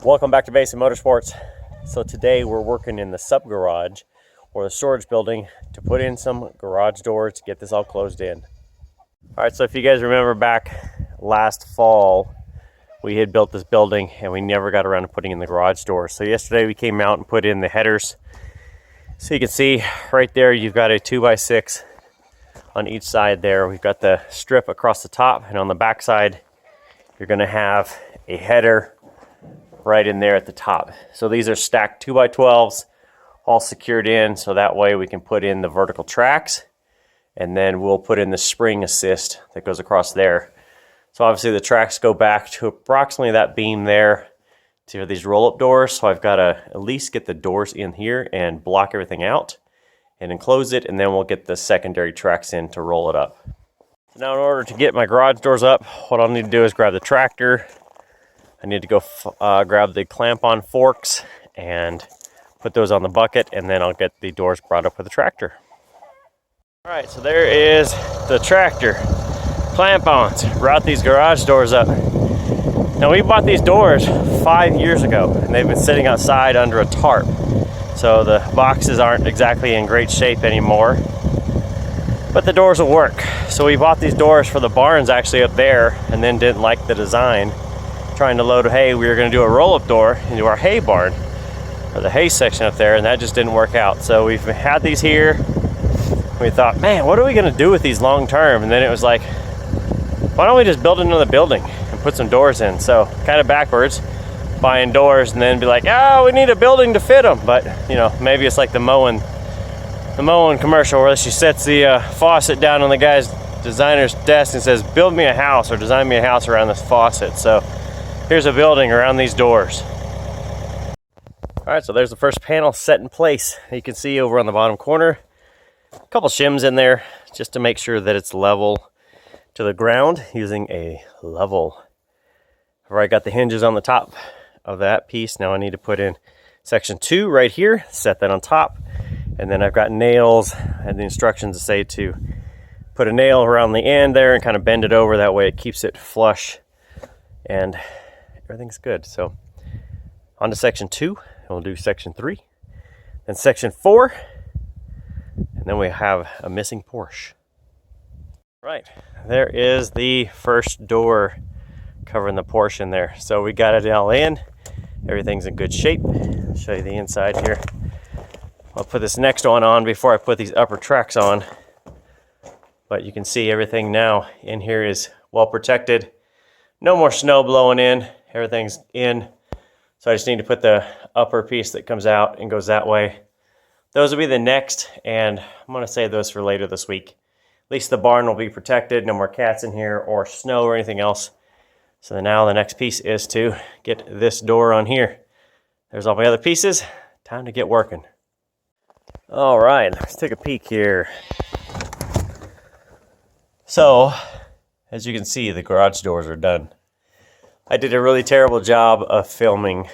Welcome back to Basin Motorsports. So today we're working in the sub garage or the storage building to put in some garage doors to get this all closed in. All right, so if you guys remember back last fall, we had built this building and we never got around to putting in the garage doors. So yesterday we came out and put in the headers. So you can see right there, you've got a 2x6 on each side there. We've got the strip across the top, and on the back side, you're gonna have a header right in there at the top. So these are stacked 2x12s, all secured in, so that way we can put in the vertical tracks, and then we'll put in the spring assist that goes across there. So obviously the tracks go back to approximately that beam there to these roll-up doors. So I've got to at least get the doors in here and block everything out and enclose it, and then we'll get the secondary tracks in to roll it up. Now in order to get my garage doors up, what I'll need to do is grab the tractor. I need to go grab the clamp-on forks and put those on the bucket, and then I'll get the doors brought up with the tractor. All right, so there is the tractor. Clamp-ons brought these garage doors up. Now we bought these doors 5 years ago, and they've been sitting outside under a tarp. So the boxes aren't exactly in great shape anymore, but the doors will work. So we bought these doors for the barns actually up there, and then didn't like the design. Trying to load hay, we were going to do a roll-up door into our hay barn, or the hay section up there, and that just didn't work out. So we've had these here. We thought, man, what are we going to do with these long term? And then it was like, why don't we just build another building and put some doors in? So kind of backwards, buying doors and then be like, oh, we need a building to fit them. But you know, maybe it's like the mowing commercial where she sets the faucet down on the guy's designer's desk and says, build me a house or design me a house around this faucet. So here's a building around these doors. All right, so there's the first panel set in place. You can see over on the bottom corner, a couple shims in there just to make sure that it's level to the ground using a level. I've already got the hinges on the top of that piece. Now I need to put in section 2 right here, set that on top. And then I've got nails and the instructions to say to put a nail around the end there and kind of bend it over. That way it keeps it flush and everything's good. So on to section 2, and we'll do section 3, then section 4, and then we have a missing Porsche. Right, there is the first door covering the Porsche in there. So we got it all in. Everything's in good shape. I'll show you the inside here. I'll put this next one on before I put these upper tracks on. But you can see everything now in here is well protected. No more snow blowing in. Everything's in. So I just need to put the upper piece that comes out and goes that way. Those will be the next, and I'm going to save those for later this week. At least the barn will be protected. No more cats in here or snow or anything else. So then now the next piece is to get this door on here. There's all my other pieces. Time to get working. All right, let's take a peek here. So, as you can see, the garage doors are done. I did a really terrible job of filming,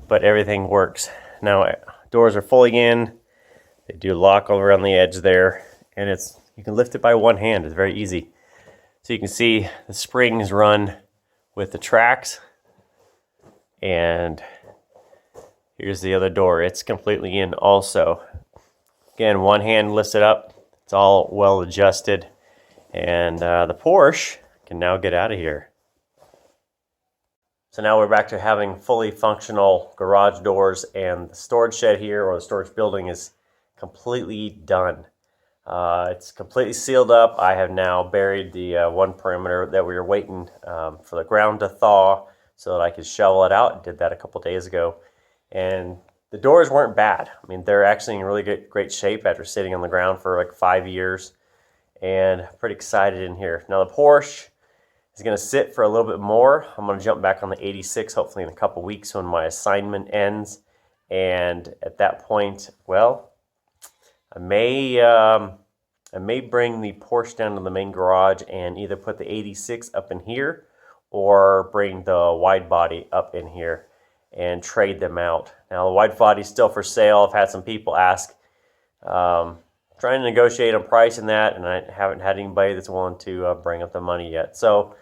but everything works. Now, doors are fully in. They do lock all around the edge there, and you can lift it by one hand. It's very easy. So you can see the springs run with the tracks, and here's the other door. It's completely in also. Again, one hand lifts it up. It's all well adjusted, and the Porsche can now get out of here. So now we're back to having fully functional garage doors, and the storage shed here, or the storage building, is completely done. It's completely sealed up. I have now buried the one perimeter that we were waiting for the ground to thaw so that I could shovel it out. I did that a couple days ago. And the doors weren't bad. I mean, they're actually in really great shape after sitting on the ground for like 5 years. And pretty excited in here. Now the Porsche is going to sit for a little bit more. I'm going to jump back on the 86 hopefully in a couple weeks when my assignment ends. And at that point, well, I may bring the Porsche down to the main garage and either put the 86 up in here or bring the wide body up in here and trade them out. Now the wide body is still for sale. I've had some people ask, trying to negotiate on price and that, and I haven't had anybody that's willing to bring up the money yet. So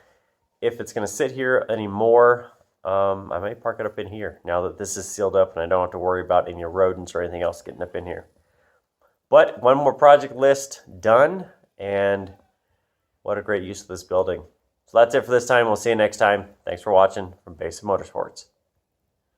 if it's going to sit here anymore, I may park it up in here now that this is sealed up and I don't have to worry about any rodents or anything else getting up in here. But one more project list done, and what a great use of this building. So that's it for this time. We'll see you next time. Thanks for watching from Basin Motorsports.